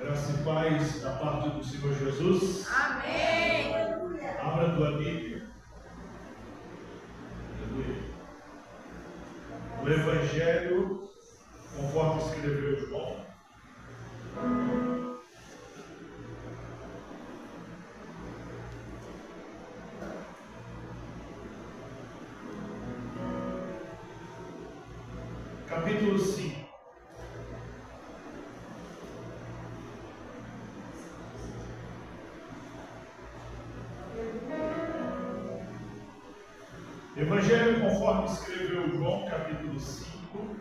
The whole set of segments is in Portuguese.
Graça e paz da parte do Senhor Jesus. Amém. Abra a tua Bíblia. Aleluia. O Evangelho, conforme escreveu João. Capítulo 5. Evangelho conforme escreveu João, capítulo 5,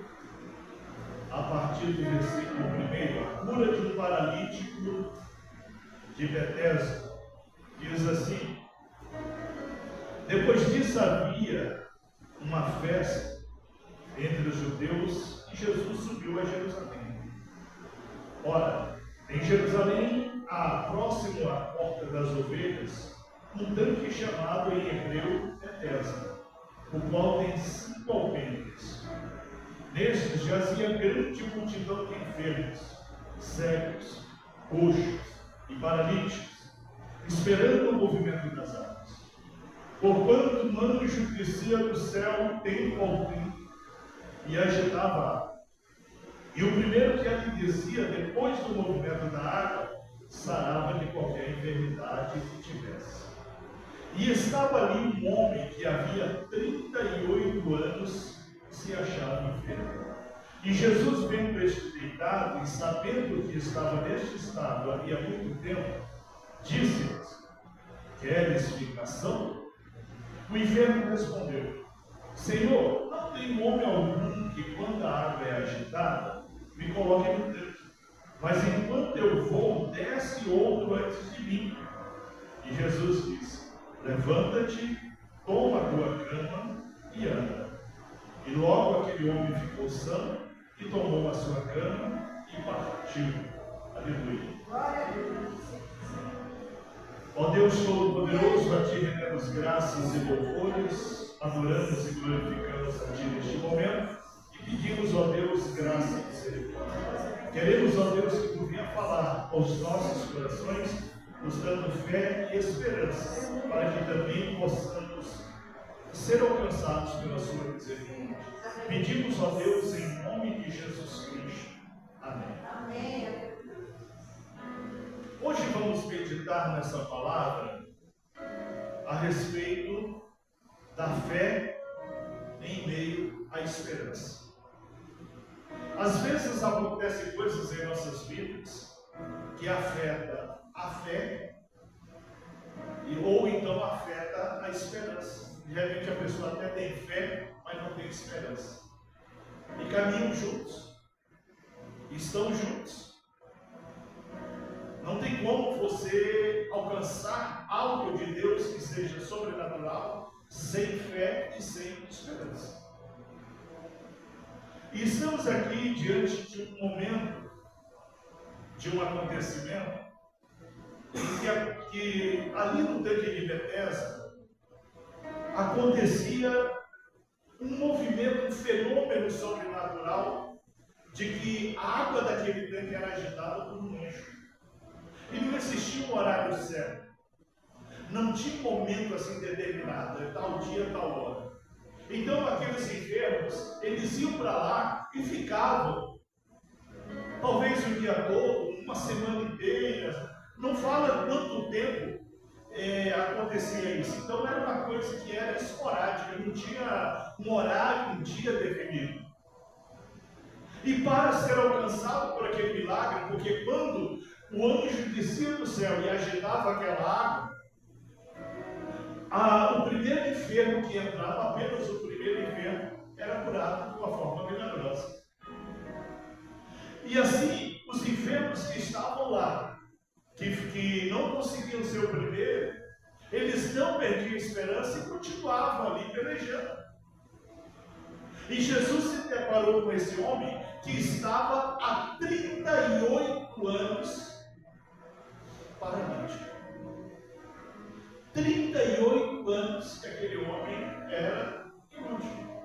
a partir do versículo 1, a cura de um paralítico de Betesda, diz assim: depois disso havia uma festa entre os judeus e Jesus subiu a Jerusalém. Ora, em Jerusalém, próximo à porta das ovelhas, um tanque chamado em hebreu Betesda, o qual tem 5 alpendres. Nestes jazia grande multidão de enfermos, cegos, coxos e paralíticos, esperando o movimento das águas. Porquanto um anjo descia do céu tempo ao tempo e agitava a água. E o primeiro que ali descia, depois do movimento da água, sarava de qualquer enfermidade que tivesse. E estava ali um homem que havia 38 anos se achava enfermo. E Jesus, vendo este deitado e sabendo que estava neste estado havia muito tempo, disse-lhes: queres ficação? O enfermo respondeu: Senhor, não tem homem algum que, quando a água é agitada, me coloque no tanque, mas enquanto eu vou, desce outro antes de mim. E Jesus disse: levanta-te, toma a tua cama e anda. E logo aquele homem ficou são e tomou a sua cama e partiu. Aleluia. Glória a Deus. Ó Deus Todo-Poderoso, a Ti rendemos graças e louvores, adoramos e glorificamos a Ti neste momento e pedimos, ó Deus, graça e misericórdia. Queremos, ó Deus, que Tu venha falar aos nossos corações, nos dando fé e esperança, para que também possamos ser alcançados pela Sua misericórdia. Pedimos, ó Deus, em nome de Jesus Cristo. Amém. Amém. Hoje vamos meditar nessa palavra a respeito da fé em meio à esperança. Às vezes acontecem coisas em nossas vidas que afetam a fé ou então afeta a esperança. De repente a pessoa até tem fé, mas não tem esperança. E caminham juntos. Estão juntos. Não tem como você alcançar algo de Deus que seja sobrenatural sem fé e sem esperança. E estamos aqui diante de um momento, de um acontecimento, em que ali no tanque de Betesda acontecia um movimento, um fenômeno sobrenatural de que a água daquele tanque era agitada por um anjo. E não existia um horário certo. Não tinha um momento assim determinado, tal dia, tal hora. Então aqueles enfermos, eles iam para lá e ficavam, talvez o dia todo, uma semana inteira. Não fala quanto tempo acontecia isso. Então era uma coisa que era esporádica, não tinha um horário, um dia definido. E para ser alcançado por aquele milagre, porque quando o anjo descia do céu e agitava aquela água, o primeiro enfermo que entrava, apenas o primeiro enfermo, era curado de uma forma milagrosa. E assim, os enfermos que estavam lá, que não conseguiam ser o primeiro, eles não perdiam esperança e continuavam ali pelejando. E Jesus se deparou com esse homem que estava há 38 anos paralítico. 38 anos que aquele homem era inútil.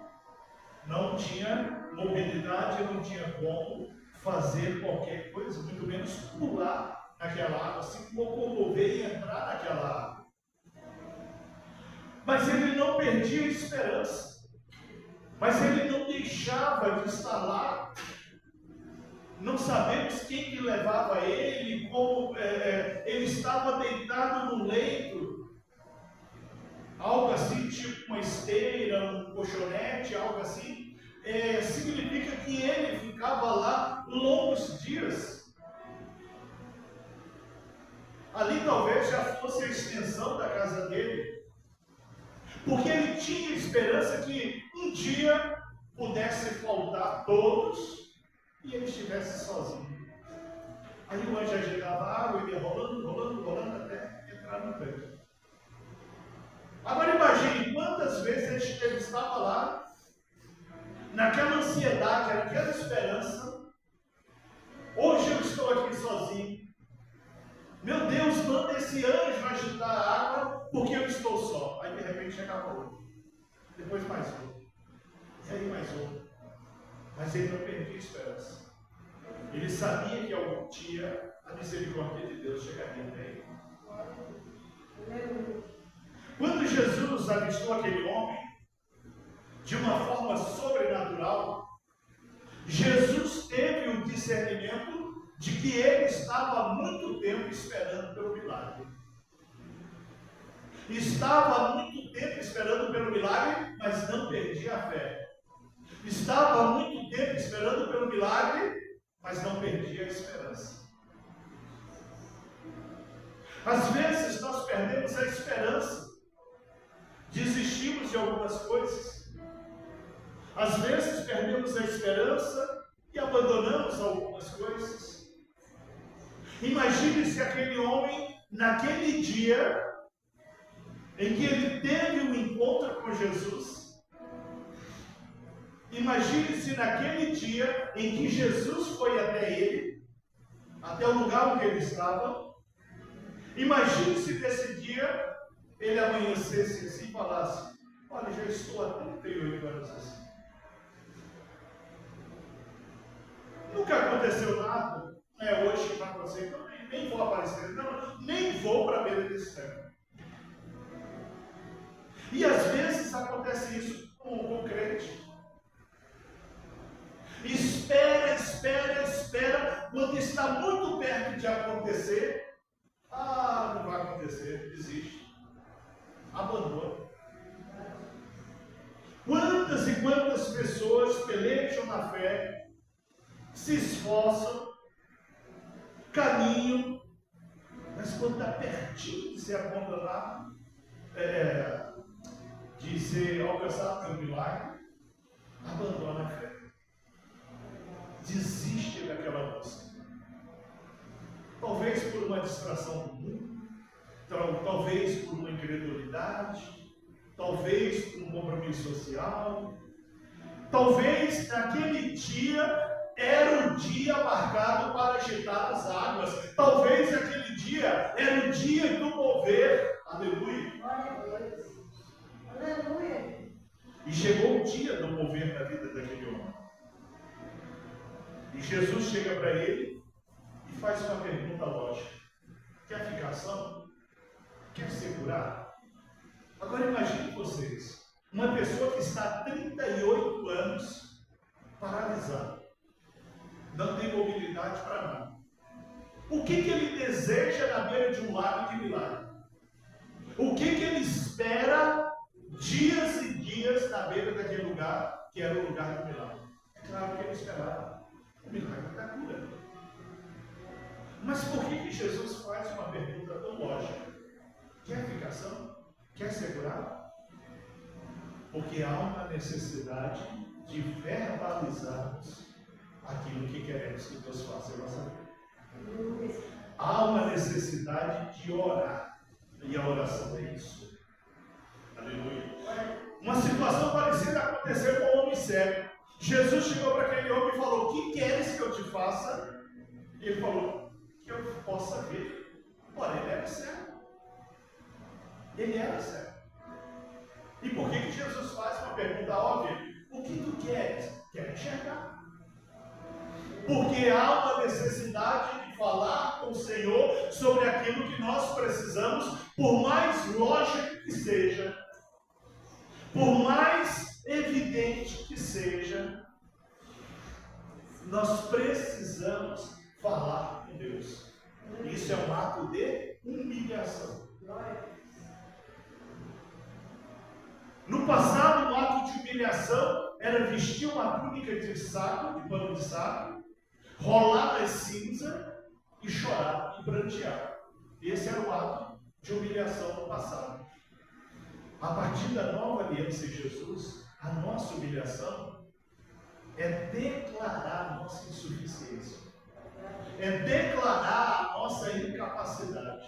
Não tinha mobilidade, não tinha como fazer qualquer coisa, muito menos pular naquela água, se locomover e entrar naquela água. Mas ele não perdia a esperança. Mas ele não deixava de estar lá. Não sabemos quem que levava ele, como ele estava deitado no leito, algo assim, tipo uma esteira, um colchonete, algo assim. Significa que ele ficava lá longos dias. Ali talvez já fosse a extensão da casa dele, porque ele tinha esperança que um dia pudesse faltar todos e ele estivesse sozinho. Aí o anjo agitava a água, ele ia rolando até entrar no tanque. Agora imagine quantas vezes ele estava lá, naquela ansiedade, naquela esperança. Hoje eu estou aqui sozinho. Meu Deus, manda esse anjo agitar a água, porque eu estou só. Aí de repente acabou. Depois mais outro. E aí mais outro. Mas ele não perdia a esperança. Ele sabia que algum dia a misericórdia de Deus chegaria até ele. Quando Jesus avistou aquele homem, de uma forma sobrenatural, Jesus teve o discernimento de que ele estava há muito tempo esperando pelo milagre. Estava há muito tempo esperando pelo milagre, mas não perdia a fé. Estava há muito tempo esperando pelo milagre, mas não perdia a esperança. Às vezes nós perdemos a esperança, desistimos de algumas coisas. Às vezes perdemos a esperança e abandonamos algumas coisas. Imagine se aquele homem, naquele dia em que ele teve um encontro com Jesus, imagine se naquele dia em que Jesus foi até ele, até o lugar onde ele estava, imagine se nesse dia ele amanhecesse assim e falasse: olha, já estou há 38 anos assim. Nunca aconteceu nada, hoje vai acontecer, então nem vou aparecer, não, nem vou para a beira desse tanque. E às vezes acontece isso com o crente. Espera, quando está muito perto de acontecer, não vai acontecer, desiste, abandona. Quantas e quantas pessoas pelejam na fé, se esforçam, caminham, mas quando está pertinho de ser abandonado, de ser alcançado pelo milagre, abandona a fé, desiste daquela busca. Talvez por uma distração do mundo, talvez por uma incredulidade, talvez por um compromisso social, talvez naquele dia era o dia marcado para agitar as águas. Talvez aquele dia era o dia do mover. Aleluia. Glória a Deus. Aleluia. E chegou o dia do mover na vida daquele homem. E Jesus chega para ele e faz uma pergunta lógica: quer ficar são? Quer ser curado? Agora imagine vocês, uma pessoa que está há 38 anos paralisada, não tem mobilidade para nada. O que ele deseja na beira de um lago de milagre? O que ele espera dias e dias na beira daquele lugar, que era o lugar do milagre? É claro que ele esperava o milagre da cura. Mas por que Jesus faz uma pergunta tão lógica? Quer ficação? Quer ser curado? Porque há uma necessidade de verbalizarmos aquilo que queremos que Deus faça em nossa vida. Há uma necessidade de orar. E a oração é isso. Aleluia. Uma situação parecida aconteceu com o homem cego. Jesus chegou para aquele homem e falou: o que queres que eu te faça? E ele falou: que eu possa ver. Ora, ele era cego. Ele era cego. E por que Jesus faz uma pergunta óbvia? O que tu queres? Quero enxergar. Porque há uma necessidade de falar com o Senhor sobre aquilo que nós precisamos, por mais lógico que seja, por mais evidente que seja, nós precisamos falar com Deus. Isso é um ato de humilhação. No passado, o ato de humilhação era vestir uma túnica de saco, de pano de saco, rolar nas cinzas e chorar e prantear. Esse era o ato de humilhação no passado. A partir da nova aliança em Jesus, a nossa humilhação é declarar a nossa insuficiência, é declarar a nossa incapacidade,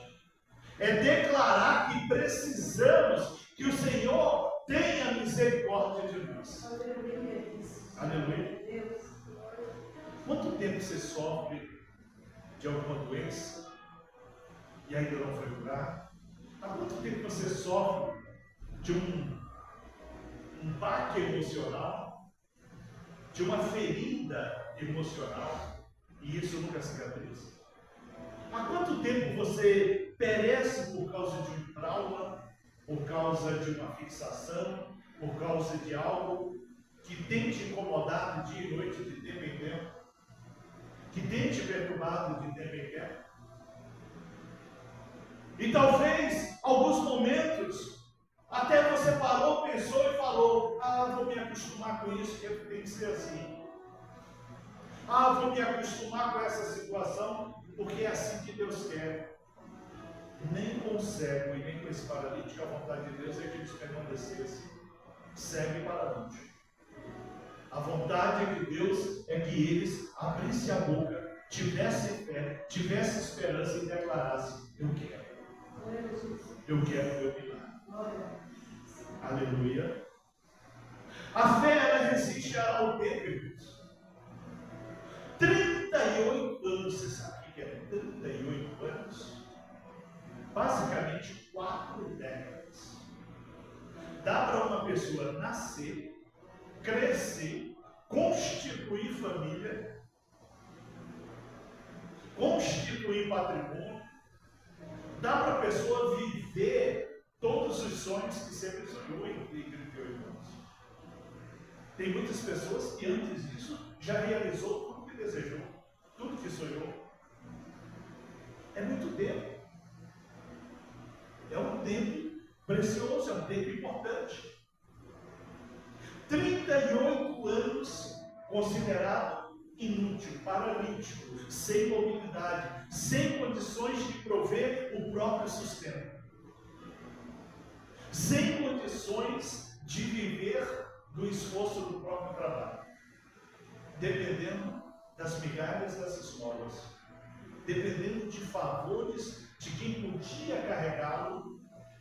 é declarar que precisamos que o Senhor tenha misericórdia de nós. Aleluia. Quanto tempo você sofre de alguma doença e ainda não foi curado? Há quanto tempo você sofre de um baque emocional, de uma ferida emocional, e isso nunca cicatriza? Há quanto tempo você perece por causa de um trauma, por causa de uma fixação, por causa de algo que tem te incomodado dia e noite, de tempo em tempo, que tem te perturbado de tempo em tempo? E talvez, alguns momentos, até você parou, pensou e falou: vou me acostumar com isso, que tem que ser assim. Vou me acostumar com essa situação, porque é assim que Deus quer. Nem com o cego e nem com esse paralítico, a vontade de Deus é que eles permanecessem cego e paralítico. A vontade de Deus é que eles abrissem a boca, tivessem fé, tivessem esperança e declarassem: eu quero. Eu quero meu milagre. Aleluia. A fé, ela resiste ao tempo, irmãos. 38 anos, você sabe o que é 38 anos? Basicamente 4 décadas. Dá para uma pessoa nascer, crescer, constituir família, constituir patrimônio. Dá para a pessoa viver todos os sonhos que sempre sonhou em 38 anos. Tem muitas pessoas que antes disso já realizou tudo que desejou, tudo que sonhou. É muito tempo. É um tempo precioso, é um tempo importante. 38 anos considerado inútil, paralítico, sem mobilidade, sem condições de prover o próprio sustento, sem condições de viver do esforço do próprio trabalho, dependendo das migalhas das esmolas, dependendo de favores de quem podia carregá-lo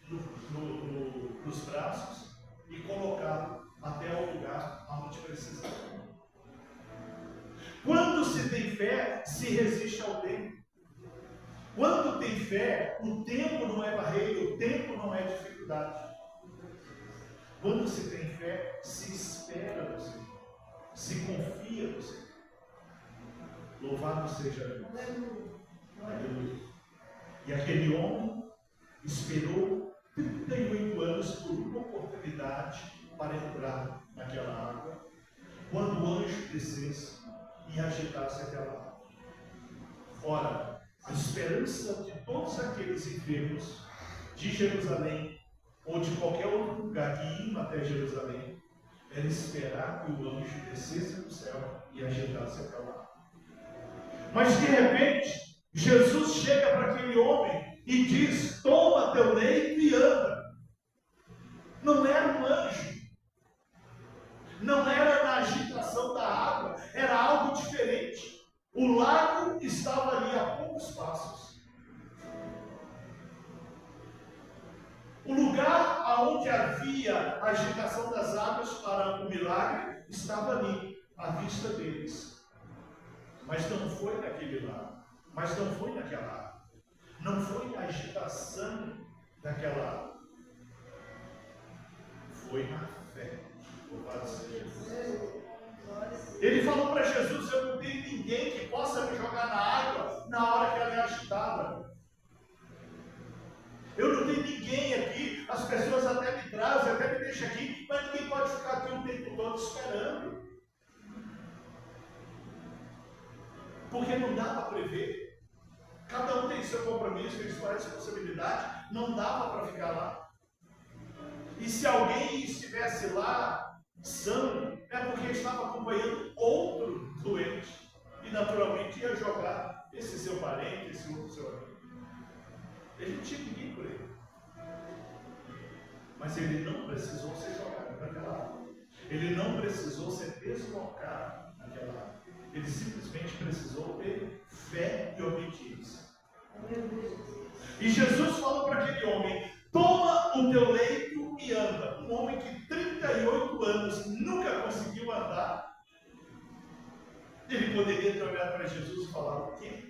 nos braços e colocá-lo até o lugar onde precisava. Quando se tem fé, se resiste ao tempo. Quando tem fé, o tempo não é barreira, o tempo não é dificuldade. Quando se tem fé, se espera no Senhor, se confia no Senhor. Louvado seja Deus. Aleluia. E aquele homem esperou 38 anos por uma oportunidade para entrar naquela água, quando o anjo descesse e agitasse aquela água. Ora, a esperança de todos aqueles enfermos de Jerusalém, ou de qualquer outro lugar que iam até Jerusalém, era esperar que o anjo descesse do céu e agitasse aquela água. Mas de repente, Jesus chega para aquele homem e diz: toma teu leito e anda. Não era um anjo, não era na agitação da água, era algo diferente. O lago estava ali a poucos passos. O lugar onde havia a agitação das águas para o milagre estava ali, à vista deles. Mas não foi naquele lago, mas não foi naquela água, não foi na agitação daquela água, foi na fé. Louvado seja Deus. Ele falou para Jesus: eu não tenho ninguém que possa me jogar na água na hora que ela é agitada. Eu não tenho ninguém aqui, as pessoas até me trazem, até me deixam aqui, mas ninguém pode ficar aqui o tempo todo esperando. Porque não dá para prever. Cada um tem seu compromisso, tem sua responsabilidade, não dava para ficar lá. E se alguém estivesse lá são, é porque estava acompanhando outro doente. E naturalmente ia jogar esse seu parente, esse outro seu amigo. Ele não tinha ninguém por ele. Mas ele não precisou ser jogado naquela água. Ele não precisou ser deslocado naquela água. Ele simplesmente precisou ter fé e obediência. E Jesus falou para aquele homem: toma o teu leito e anda. Um homem que 38 anos nunca conseguiu andar. Ele poderia ter olhado para Jesus e falar: o quê?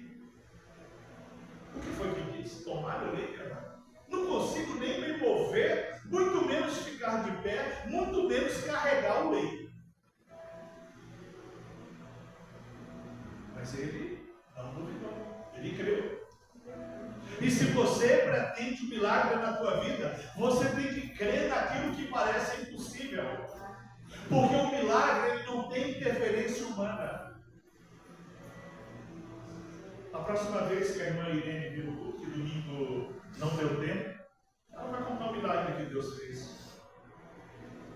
O que foi que disse? Tomar o leito e andar. Não consigo nem me mover, muito menos ficar de pé, muito menos carregar o leito. Mas ele não duvidou, ele creu. E se você pretende um milagre na tua vida, você tem que crer naquilo que parece impossível. Porque o milagre ele não tem interferência humana. A próxima vez que a irmã Irene vir no culto, que domingo não deu tempo, ela vai contar o milagre que Deus fez.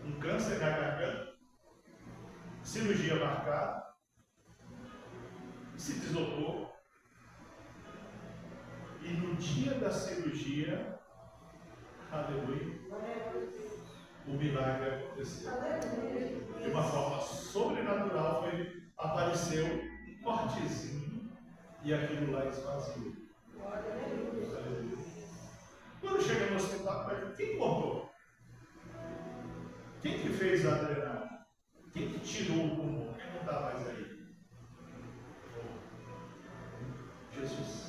Um câncer na garganta, cirurgia marcada, se deslocou. E no dia da cirurgia, aleluia, o milagre aconteceu. De uma forma sobrenatural, apareceu um cortezinho e aquilo lá esvaziou. Aleluia. Quando chega no hospital, quem cortou? Quem que fez a drenagem? Quem que tirou o pulmão? Quem não está mais aí? Jesus.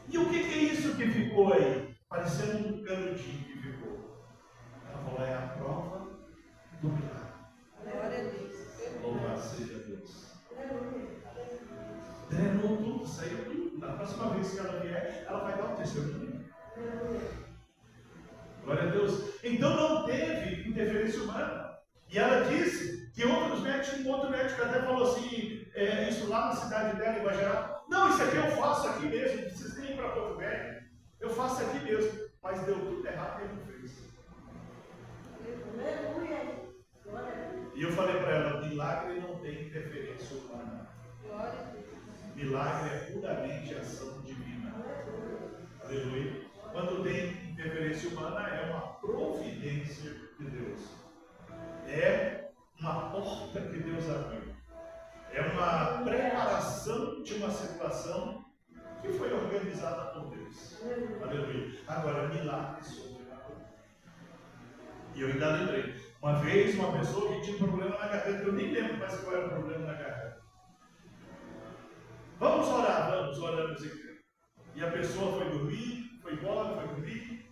E o que é isso que ficou aí? Parecendo um canudinho que ficou. Ela falou: é a prova do milagre. Louvado seja Deus. Drenou tudo, saiu tudo. Na próxima vez que ela vier, ela vai dar o testemunho. Glória a Deus. Então não teve interferência humana. E ela disse que outros médicos, um outro médico até falou assim, isso lá na cidade dela, em Guajará: não, isso aqui eu faço aqui mesmo, não precisa nem ir para Porto Velho. Eu faço aqui mesmo. Mas deu tudo errado e ele não fez. E eu falei para ela: milagre não tem interferência humana. Milagre é puramente ação divina. Aleluia. Quando tem interferência humana, é uma providência de Deus. É uma porta que Deus abriu. É uma preparação de uma situação que foi organizada por Deus. Aleluia. Agora, milagre sobrenatural. E eu ainda lembrei. Uma vez, uma pessoa que tinha um problema na garganta, eu nem lembro mais qual era o problema na garganta. Vamos orar, oramos aqui. E a pessoa foi dormir, foi embora, foi dormir.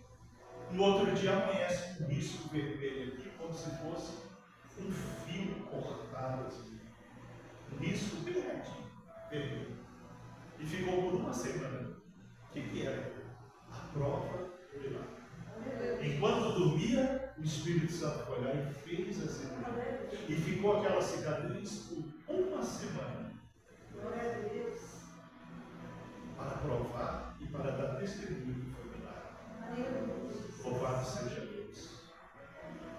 No outro dia amanhece um risco vermelho aqui, como se fosse um fio cortado assim. Um risco bem retinho, vermelho. E ficou por uma semana. O que era? A prova do milagre. Enquanto dormia, o Espírito Santo foi lá e fez a cirurgia. E ficou aquela cicatriz por uma semana. Para provar e para dar testemunho que foi milagre. Louvado seja Deus.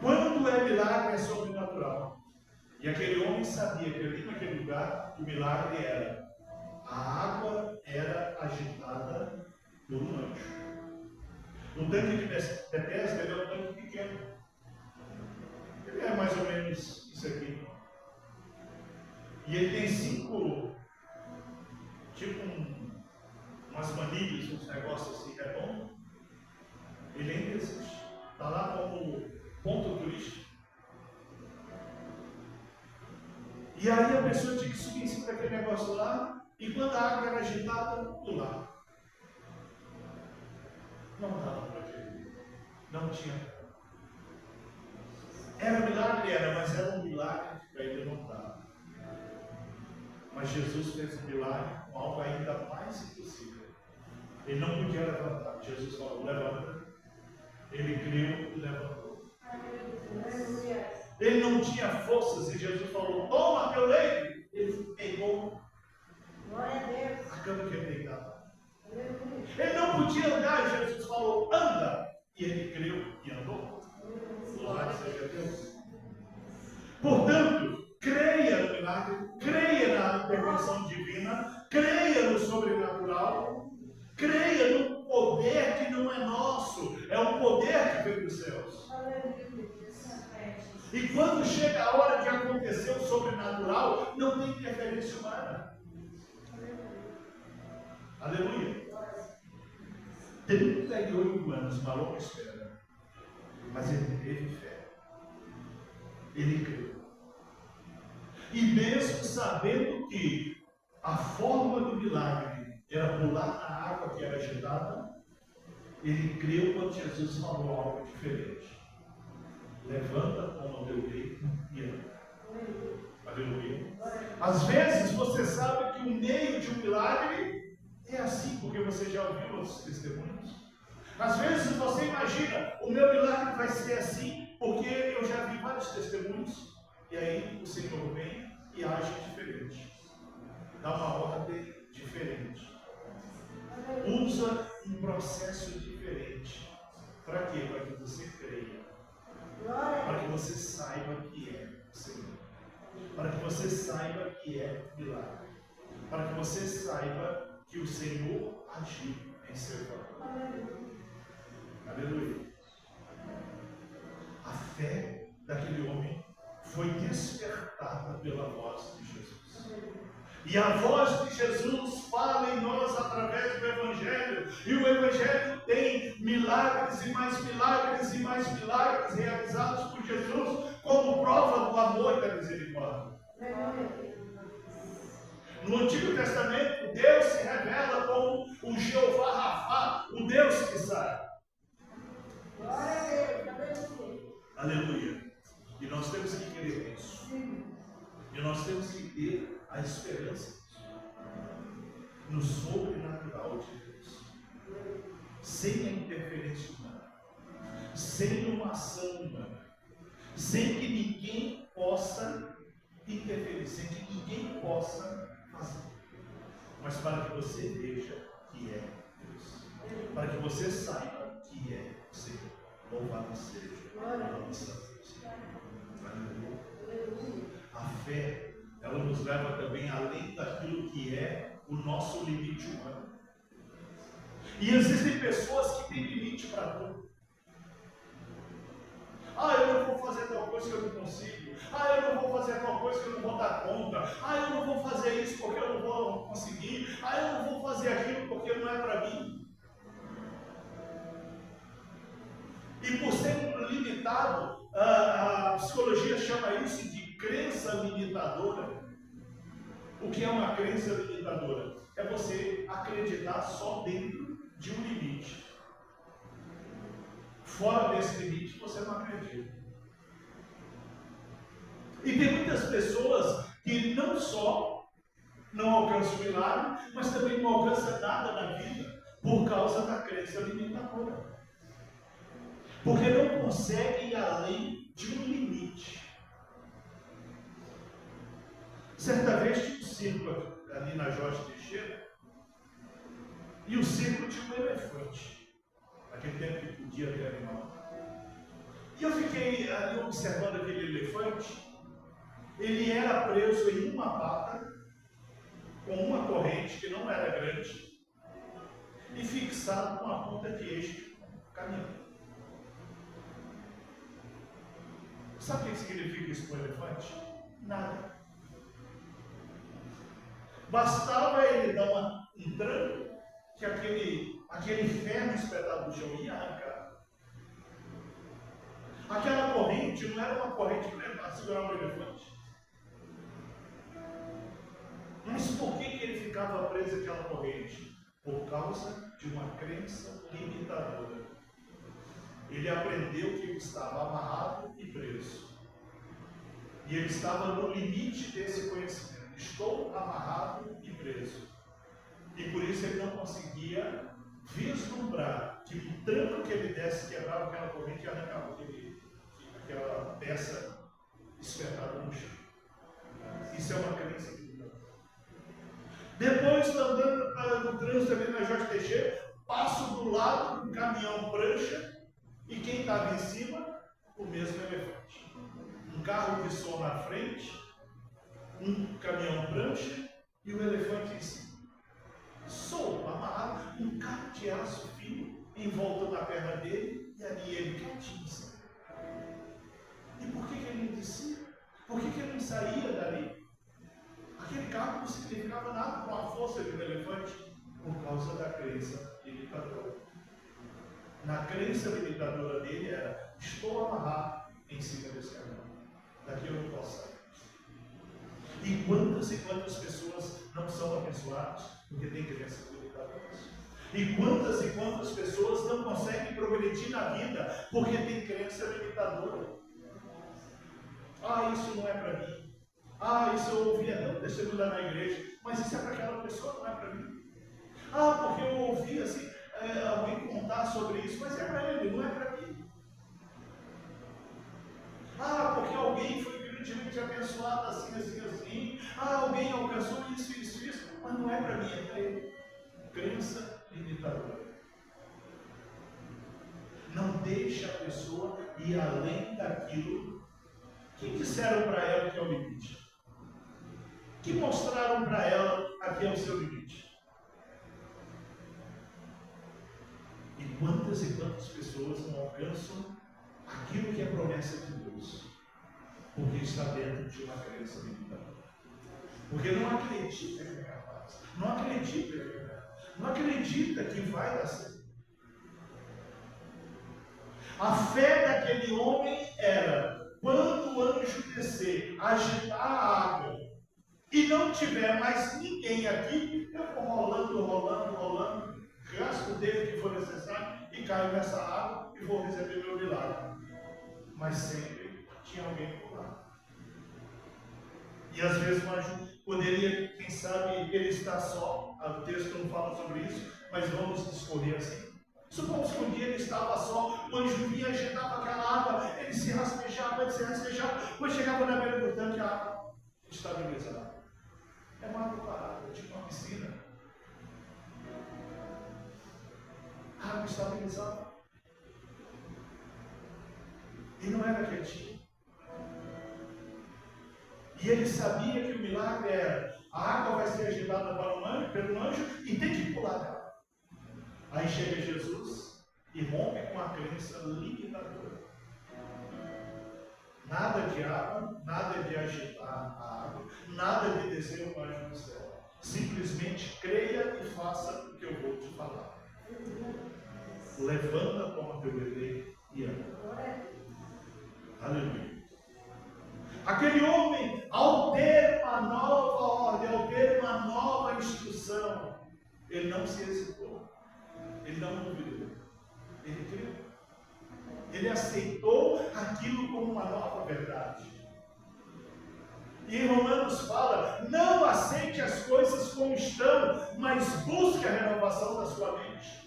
Quando é milagre, é sobrenatural. E aquele homem sabia que ali naquele lugar o milagre era: a água era agitada por um anjo. O tanque de Bethesda é um tanque pequeno. Ele é mais ou menos isso aqui. E ele tem 5, tipo umas manilhas, uns negócios assim redondos. Ele ainda existe. Está lá como ponto turístico. E aí a pessoa tinha que subir em cima daquele negócio lá, e quando a água era agitada, pular. Não dava para aquele. Não tinha. Era milagre, era, mas era um milagre que ele não dava. Mas Jesus fez um milagre com algo ainda mais impossível. Ele não podia levantar. Jesus falou, levanta. Ele creu e levantou. Ele não tinha forças e Jesus falou, toma teu leito. Ele pegou a cama que ele deitava. Ele não podia andar, Jesus falou, anda. E ele creu e andou. Louvado seja Deus. Portanto, creia no milagre, creia na intervenção divina, creia no sobrenatural, creia no poder que não é nosso, é um poder que vem dos céus. E quando chega a hora de acontecer o sobrenatural, não tem interferência humana. Aleluia. 38 anos, uma longa espera. Mas ele teve fé. Ele creu. E mesmo sabendo que a forma do milagre era pular na água que era agitada, ele creu quando Jesus falou algo diferente. Levanta, toma o teu leito e anda. Aleluia. Às vezes você sabe que o meio de um milagre é assim, porque você já ouviu outros testemunhos. Às vezes você imagina, o meu milagre vai ser assim, porque eu já vi vários testemunhos. E aí o Senhor vem e age diferente. Dá uma ordem diferente. Usa um processo diferente. Para quê? Para que você creia. Para que você saiba que é o Senhor. Para que você saiba que é milagre. Para que você saiba que o Senhor agiu em seu favor. Aleluia. A fé daquele homem foi despertada pela voz de Jesus. E a voz de Jesus fala em nós através do Evangelho. E o Evangelho tem milagres e mais milagres e mais milagres realizados por Jesus como prova do amor e da misericórdia. No Antigo Testamento, Deus se revela como o Jeová Rafá, o Deus que sai. Aleluia. E nós temos que querer isso. E nós temos que ter a esperança no sobrenatural de Deus. Sem a interferência humana. Sem uma ação humana. Sem que ninguém possa interferir. Sem que ninguém possa fazer. Mas para que você veja que é Deus. Para que você saiba que é o Senhor. Louvado seja o nome santo. A fé, ela nos leva também além daquilo que é o nosso limite humano. E existem pessoas que têm limite para tudo. Eu não vou fazer tal coisa que eu não consigo. Eu não vou fazer tal coisa que eu não vou dar conta. Eu não vou fazer isso porque eu não vou conseguir. Eu não vou fazer aquilo porque não é para mim. E por ser limitado, a psicologia chama isso de crença limitadora. O que é uma crença limitadora? É você acreditar só dentro de um limite. Fora desse limite, você não acredita. E tem muitas pessoas que não só não alcançam o milagre, mas também não alcançam nada na vida por causa da crença limitadora. Porque não consegue ir além de um limite. Certa vez tinha um círculo ali na Jorge Teixeira, e o círculo tinha um elefante. Naquele tempo que podia ter animal. E eu fiquei ali observando aquele elefante. Ele era preso em uma pata, com uma corrente que não era grande, e fixado com uma ponta de eixo caminhando. Sabe o que significa isso para o elefante? Nada. Bastava ele dar um tranco que aquele ferro espetado no chão ia arrancar. Aquela corrente não era uma corrente para segurar o elefante. Mas por que ele ficava preso àquela corrente? Por causa de uma crença limitadora. Ele aprendeu que ele estava amarrado e preso. E ele estava no limite desse conhecimento. Estou amarrado e preso. E por isso ele não conseguia vislumbrar que o tranco que ele desse quebrava aquela corrente e arrancava aquela peça espetada no chão. Isso é uma crença limitadora. Depois, andando no trânsito ali na Jorge Teixeira, passo do lado de um caminhão prancha e quem estava em cima, o mesmo elefante. Um carro de som na frente, um caminhão prancha e o elefante em cima. Solto, amarrado, um cabo de aço fino em volta da perna dele e ali ele quietinho. E por que ele não descia? Por que ele não saía dali? Aquele carro não significava nada com a força de um elefante por causa da crença limitadora. Na crença limitadora dele era: estou amarrado em cima desse caminhão, daqui eu não posso sair. E quantas pessoas não são abençoadas porque têm crenças limitadoras? E quantas pessoas não conseguem progredir na vida porque têm crença limitadora? Ah, isso não é para mim. Ah, isso eu ouvia, não, deixa eu mudar na igreja. Mas isso é para aquela pessoa, não é para mim. Ah, porque eu ouvi assim, alguém contar sobre isso, mas é para ele, não é para mim. Ah, porque alguém foi grandemente abençoado assim. Ah, alguém alcançou isso, mas não é para mim, é para ele. Crença limitadora. Não deixa a pessoa ir além daquilo que disseram para ela que é o limite. Que mostraram para ela aqui é o seu limite. E quantas pessoas não alcançam aquilo que é promessa de Deus, porque está dentro de uma crença limitadora. Porque não acredita que é capaz, não acredita que é capaz, não acredita que vai dar certo. A fé daquele homem era: quando o anjo descer, agitar a água, e não tiver mais ninguém aqui, eu vou rolando, gasto o dedo que for necessário e caio nessa água e vou receber meu milagre. Mas sempre tinha alguém por lá. E às vezes o anjo poderia, quem sabe, ele está só. O texto não fala sobre isso, mas vamos discorrer assim. Supomos que um dia ele estava só, o anjo vinha, agitava aquela água, ele se rastejava, quando chegava na beira do tanque, a água estabilizava. É uma água parada, tipo uma piscina. A água estabilizava. E não era quietinho. E ele sabia que o milagre era: a água vai ser agitada pelo anjo e tem que pular dela. Aí chega Jesus e rompe com a crença limitadora. Nada de água, nada de agitar a água, nada de descer o anjo do céu. Simplesmente creia e faça o que eu vou te falar. Levanta, toma teu bebê e anda. Aleluia. Aquele homem, ao ter uma nova ordem, ao ter uma nova instrução, ele não se hesitou, ele não duvidou, ele creu, ele aceitou aquilo como uma nova verdade. E em Romanos fala: não aceite as coisas como estão, mas busque a renovação da sua mente.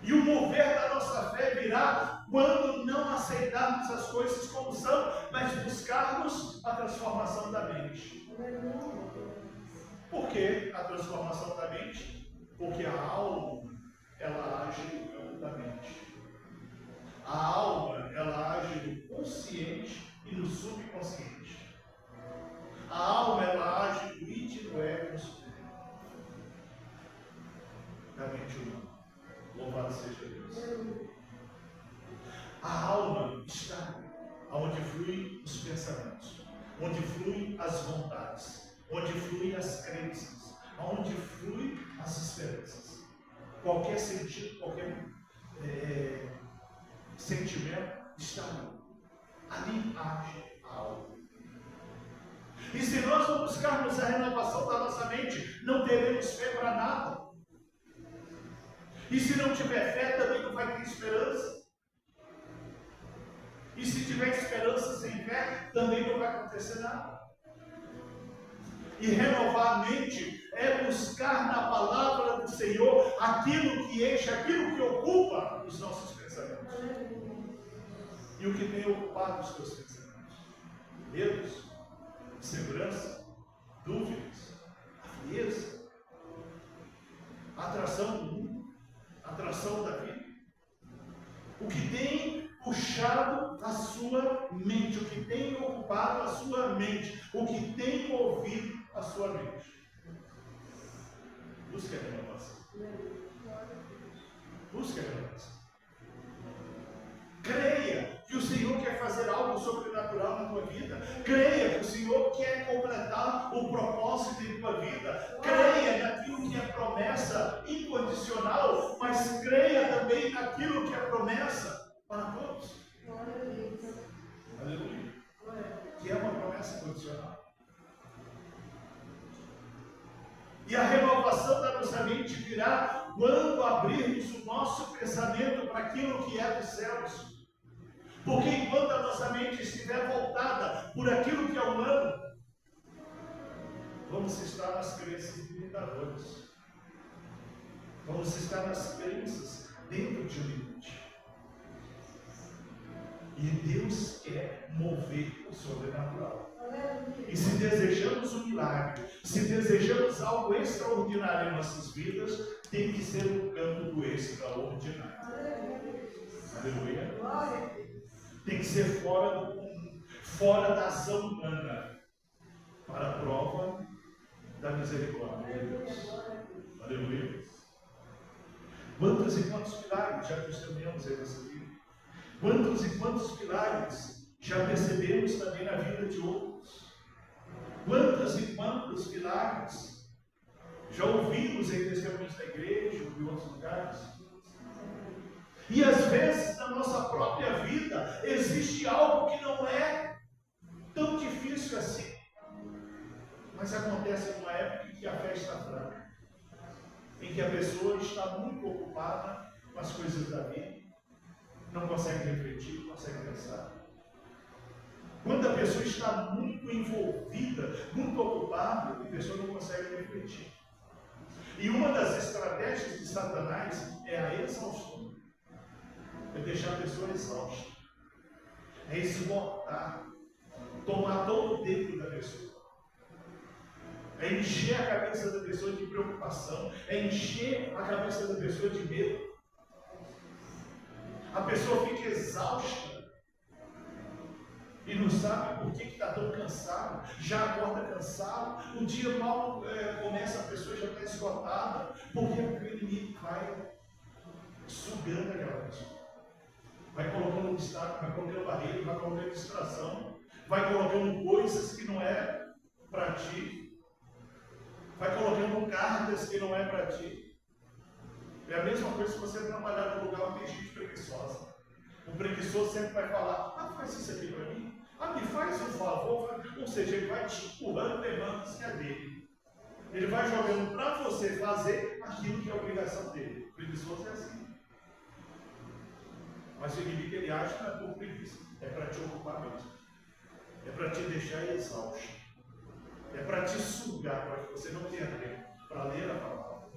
E o mover da nossa fé virá quando não aceitarmos as coisas como são, mas buscarmos a transformação da mente. Por que a transformação da mente? Porque a alma, ela age no campo da mente. A alma, ela age no consciente e no subconsciente. A alma, ela age no id, no ego, no supremo. Da mente humana. Louvado seja Deus. A alma está onde fluem os pensamentos, onde fluem as vontades, onde fluem as crenças, onde fluem as esperanças. Qualquer sentido, qualquer sentimento está ali. Ali age a alma. E se nós não buscarmos a renovação da nossa mente, não teremos fé para nada. E se não tiver fé, também não vai ter esperança. E se tiver esperança sem fé, também não vai acontecer nada. E renovar a mente é buscar na palavra do Senhor aquilo que enche, aquilo que ocupa os nossos pensamentos. E o que tem ocupado os teus pensamentos? Medos, insegurança, dúvidas, frieza, atração do mundo, atração da vida. O que tem puxado a sua mente, o que tem ocupado a sua mente, o que tem movido a sua mente. Busque a renovação. Busque a renovação. Creia que o Senhor quer fazer algo sobrenatural na tua vida. Creia que o Senhor quer completar o propósito em tua vida. Creia naquilo que é promessa incondicional, mas creia também naquilo que é promessa para todos. Aleluia. Que é uma promessa incondicional. E a renovação da nossa mente virá quando abrirmos o nosso pensamento para aquilo que é dos céus. Porque enquanto a nossa mente estiver voltada por aquilo que é humano, vamos estar nas crenças limitadoras. Vamos estar nas crenças dentro de um limite. E Deus quer mover o sobrenatural. E se desejamos um milagre, se desejamos algo extraordinário em nossas vidas, tem que ser no campo do extraordinário. Aleluia. Tem que ser fora do comum, fora da ação humana, para a prova da misericórdia de Deus. Aleluia. Quantos e quantos milagres já testemunhamos em nossa vida? Quantos e quantos milagres já percebemos também na vida de outros? Quantos e quantos milagres já ouvimos em testemunhos da igreja ou em outros lugares? E às vezes na nossa própria vida existe algo que não é tão difícil assim, mas acontece numa época em que a fé está fraca, em que a pessoa está muito ocupada com as coisas da vida, não consegue refletir, não consegue pensar. Quando a pessoa está muito envolvida, muito ocupada, a pessoa não consegue refletir. E uma das estratégias de Satanás é a exaustão. É deixar a pessoa exausta. É esgotar. Tomar todo o tempo da pessoa. É encher a cabeça da pessoa de preocupação. É encher a cabeça da pessoa de medo. A pessoa fica exausta. E não sabe por que está tão cansado. Já acorda cansado. O dia mal começa, a pessoa já está esgotada. Porque o inimigo vai sugando aquela pessoa. Vai colocando obstáculo, vai colocando barreira, vai colocando distração, vai colocando coisas que não é para ti, vai colocando cargas que não é para ti. É a mesma coisa se você trabalhar num lugar onde tem gente preguiçosa. O preguiçoso sempre vai falar: faz isso aqui para mim, me faz um favor. Ou seja, ele vai te empurrando demandas que é dele. Ele vai jogando para você fazer aquilo que é a obrigação dele. O preguiçoso é assim. Mas o inimigo ele age não é por preguiça, é para te ocupar mesmo, é para te deixar exausto, é para te sugar, para que você não tenha tempo para ler a palavra,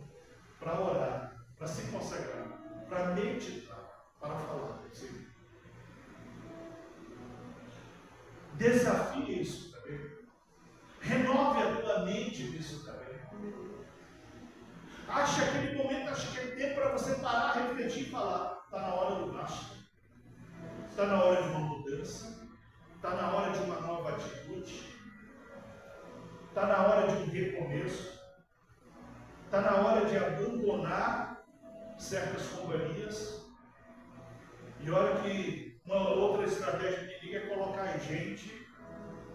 para orar, para se consagrar, para meditar, para falar com o Senhor. Desafie isso também, renove a tua mente nisso também. Ache aquele momento, ache que é tempo para você parar, refletir e falar: está na hora do basta. Está na hora de uma mudança, está na hora de uma nova atitude, está na hora de um recomeço, está na hora de abandonar certas companhias. E olha que uma outra estratégia do inimigo é colocar gente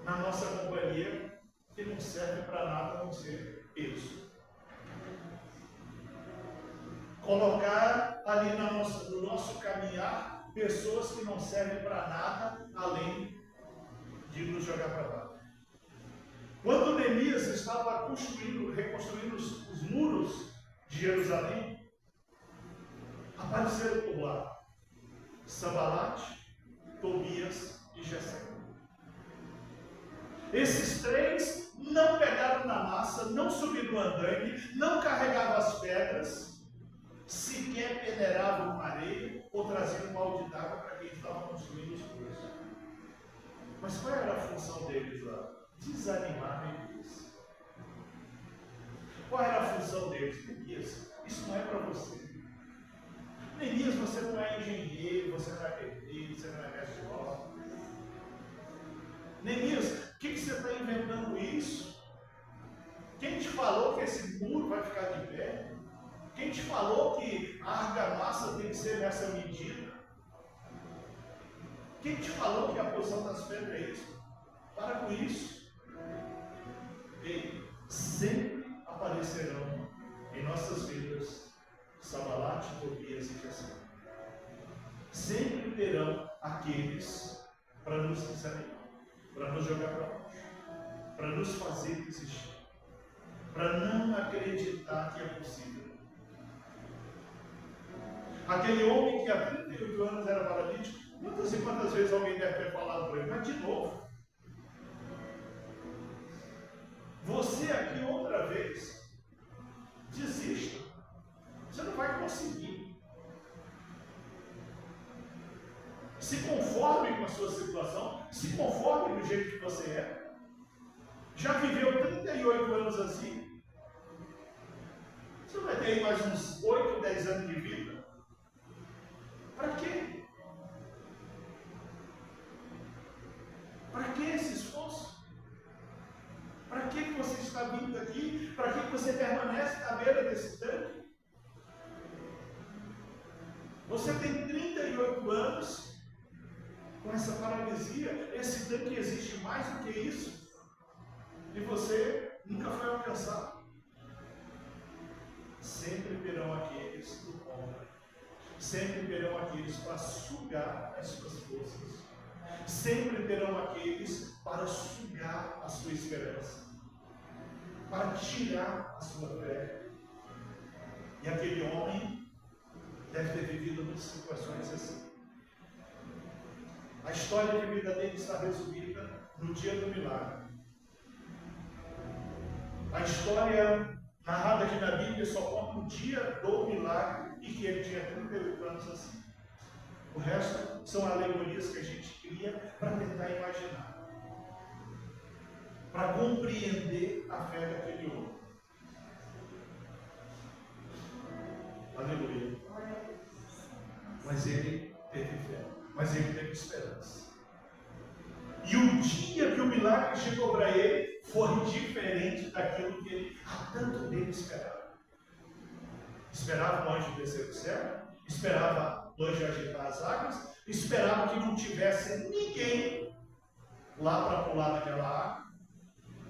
na nossa companhia que não serve para nada a não ser isso. Colocar ali no nosso caminhar pessoas que não servem para nada além de nos jogar para baixo. Quando Neemias estava reconstruindo os muros de Jerusalém, apareceram por lá Sambalate, Tobias e Gesem. Esses três não pegaram na massa, não subiram no andaime, não carregavam as pedras, sequer peneiravam com areia ou traziam um balde d'água para quem estava construindo os muros. Mas qual era a função deles lá? Desanimar Neemias. Qual era a função deles? Neemias, isso não é para você. Neemias, você não é engenheiro, você não é pedreiro, você não é mestre de obra. Neemias, o que você está inventando isso? Quem te falou que esse muro vai ficar de pé? Quem te falou que a argamassa tem que ser nessa medida? Quem te falou que a posição das pedras é isso? Para com isso. Ei, sempre aparecerão em nossas vidas Sanbalate, Tobias e Gesem. Sempre terão aqueles para nos desanimar, para nos jogar para baixo, para nos fazer desistir, para não acreditar que é possível. Aquele homem que há 38 anos era paralítico, quantas e quantas vezes alguém deve ter falado para ele, mas de novo. Você aqui outra vez, desista. Você não vai conseguir. Se conforme com a sua situação, se conforme do jeito que você é. Já viveu 38 anos assim? Você vai ter aí mais uns 8, 10 anos de vida? Para quê? Para que esse esforço? Para que você está vindo aqui? Para que você permanece à beira desse tanque? Você tem 38 anos com essa paralisia. Esse tanque existe mais do que isso. E você nunca foi alcançado. Sempre terão aqueles do contra. Sempre terão aqueles para sugar as suas forças. Sempre terão aqueles para sugar a sua esperança, para tirar a sua fé. E aquele homem deve ter vivido muitas situações assim. A história de vida dele está resumida no dia do milagre. A história narrada aqui na Bíblia só conta o dia do milagre e que ele tinha 38 anos assim. O resto são alegorias que a gente cria para tentar imaginar, para compreender a fé daquele homem. Aleluia. Mas ele teve fé, mas ele teve esperança. E o dia que o milagre chegou para ele foi diferente daquilo que ele há tanto tempo esperava. Esperava o anjo descer do céu, esperava o anjo agitar as águas, esperava que não tivesse ninguém lá para pular naquela água,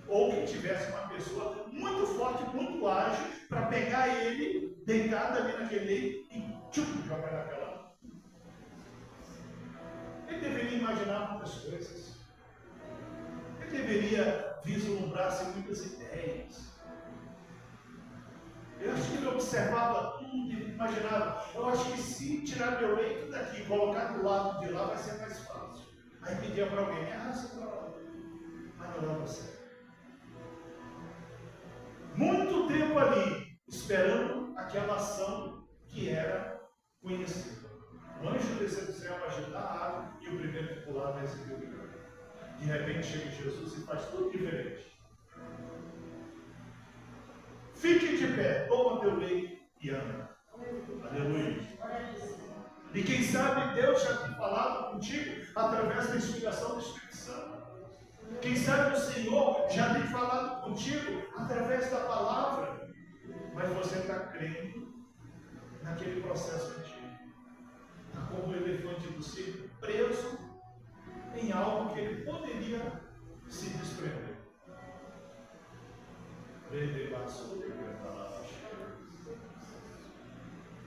ou que tivesse uma pessoa muito forte, muito ágil, para pegar ele deitado ali naquele leito e jogar naquela água. Ele deveria imaginar muitas coisas. Ele deveria vislumbrar-se muitas ideias. Eu acho que ele observava tudo e imaginava. Eu acho que se tirar meu leito daqui e colocar do lado de lá vai ser mais fácil. Aí pedia para alguém, me arrasta para lá. Mas não dava certo. Muito tempo ali, esperando aquela ação que era conhecida. O anjo desceu do céu para agitar a água e o primeiro que pular vai receber o milagre. De repente chega Jesus e faz tudo diferente. Fique de pé, toma teu leito e anda. Aleluia. E quem sabe Deus já tem falado contigo através da inspiração do Espírito Santo. Quem sabe o Senhor já tem falado contigo através da palavra. Mas você está crendo naquele processo contigo. Está como o elefante do circo, preso em algo que ele poderia se desprender.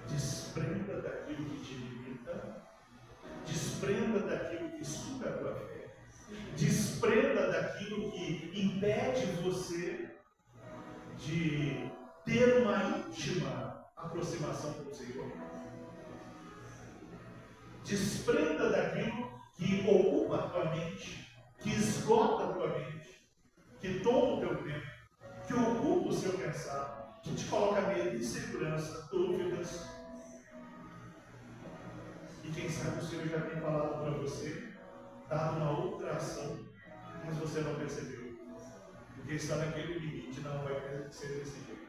Desprenda daquilo que te limita, desprenda daquilo que suga a tua fé, desprenda daquilo que impede você de ter uma íntima aproximação com o Senhor. Desprenda daquilo que ocupa a tua mente, que esgota a tua mente, que toma o teu tempo, que ocupa o seu pensar, que te coloca medo, insegurança, dúvidas. E quem sabe o Senhor já tem falado para você, dado uma outra ação, mas você não percebeu. Porque está naquele limite, não vai ser desse jeito.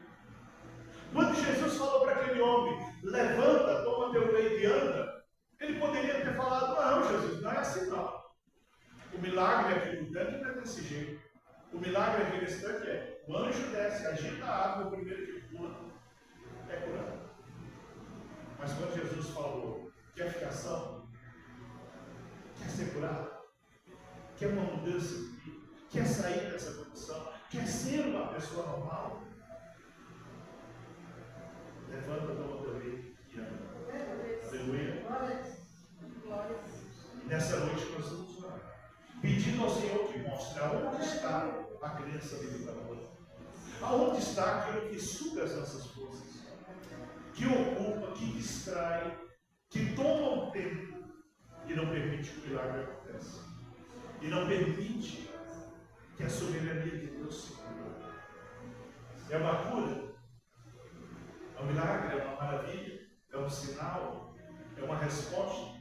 Quando Jesus falou para aquele homem, levanta, toma teu leito e anda, ele poderia ter falado, não, Jesus, não é assim não. O milagre aqui no tanque não é desse jeito. O milagre aqui nesse tanque é, o anjo desce, agita a água, o primeiro que pula é curado. Mas quando Jesus falou, quer ficar salvo? Quer ser curado? Quer uma mudança de vida? Quer sair dessa condição? Quer ser uma pessoa normal? Levanta, toma teu leito e anda. Aleluia. E nessa noite nós vamos orar, pedindo ao Senhor que mostre aonde está a crença limitadora. Aonde está aquilo que suga as nossas forças, que ocupa, que distrai, que toma o tempo e não permite que o milagre aconteça. E não permite que a soberania de Deus se cumpra. É uma cura, é um milagre, é uma maravilha, é um sinal, é uma resposta,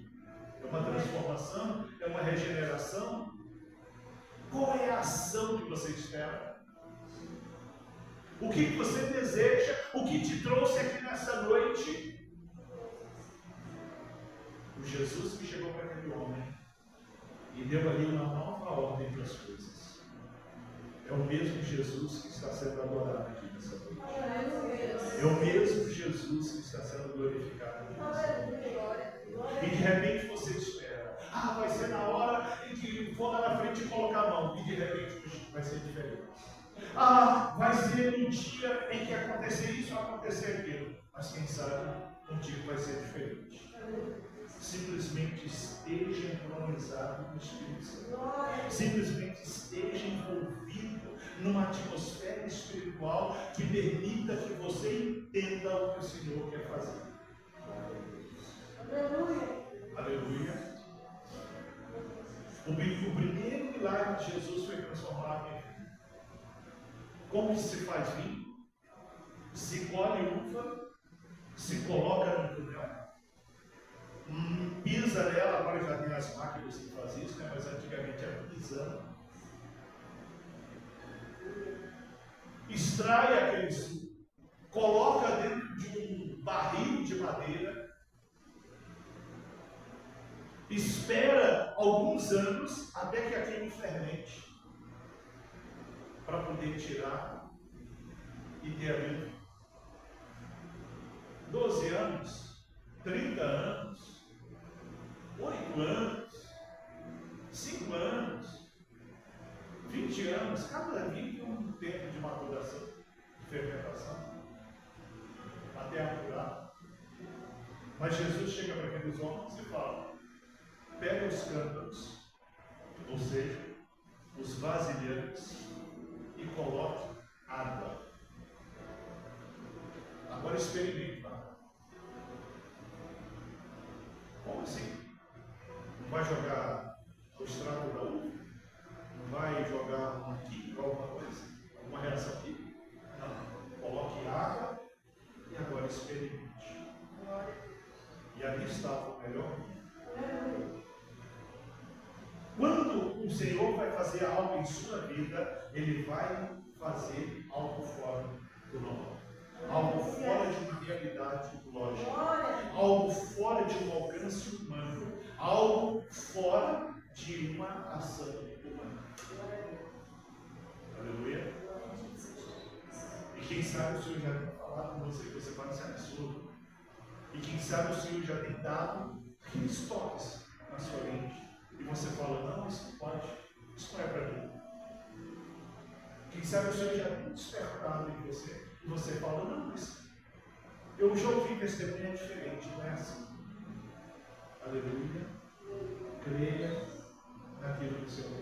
é uma transformação, é uma regeneração. Qual é a ação que você espera? O que você deseja? O que te trouxe aqui nessa noite? O Jesus que chegou para aquele homem e deu ali uma nova ordem para as coisas. É o mesmo Jesus que está sendo adorado aqui nessa noite. É o mesmo Jesus que está sendo glorificado aqui nessa noite. E de repente você espera. Vai ser na hora em que vou lá na frente e colocar a mão. E de repente vai ser diferente. Vai ser no dia em que acontecer isso, acontecer aquilo. Mas quem sabe, contigo vai ser diferente. Simplesmente esteja entronizado no Espírito Santo. Simplesmente esteja envolvido numa atmosfera espiritual que permita que você entenda o que o Senhor quer fazer. Aleluia. Aleluia. O primeiro milagre de Jesus foi transformar a minha vida. Como que se faz vinho? Se colhe uva, se coloca no túnel, pisa nela, agora já tem as máquinas que fazem isso, né? Mas antigamente era pisando. Extrai aquele suco, coloca dentro de um barril de madeira, espera alguns anos até que aquilo fermente, para poder tirar e ter ali 12 anos, 30 anos, 8 anos, 5 anos, 20 anos, cada vinho tem um tempo de maturação, de fermentação, até apurar. Mas Jesus chega para aqueles homens e fala, pega os cântaros, ou seja, os vasilhantes, e coloque água. Agora experimente, tá? Como assim? Não vai jogar o extrato da uva? Não vai jogar uma química, alguma coisa? Alguma reação química? Não. Coloque água e agora experimente. E ali estava o melhor vinho. Quando o Senhor vai fazer algo em sua vida, Ele vai fazer algo fora do normal. Algo fora de uma realidade lógica. Algo fora de um alcance humano. Algo fora de uma ação humana. Aleluia. E quem sabe o Senhor já tem falado com você, que você pode ser absurdo. E quem sabe o Senhor já tem dado aqueles toques na sua mente. E você fala, não, isso não pode, isso não é para mim. Quem sabe o Senhor já tem despertado em você. E você fala, não, mas eu já ouvi testemunha diferente, não é assim. Aleluia. Creia naquilo que o Senhor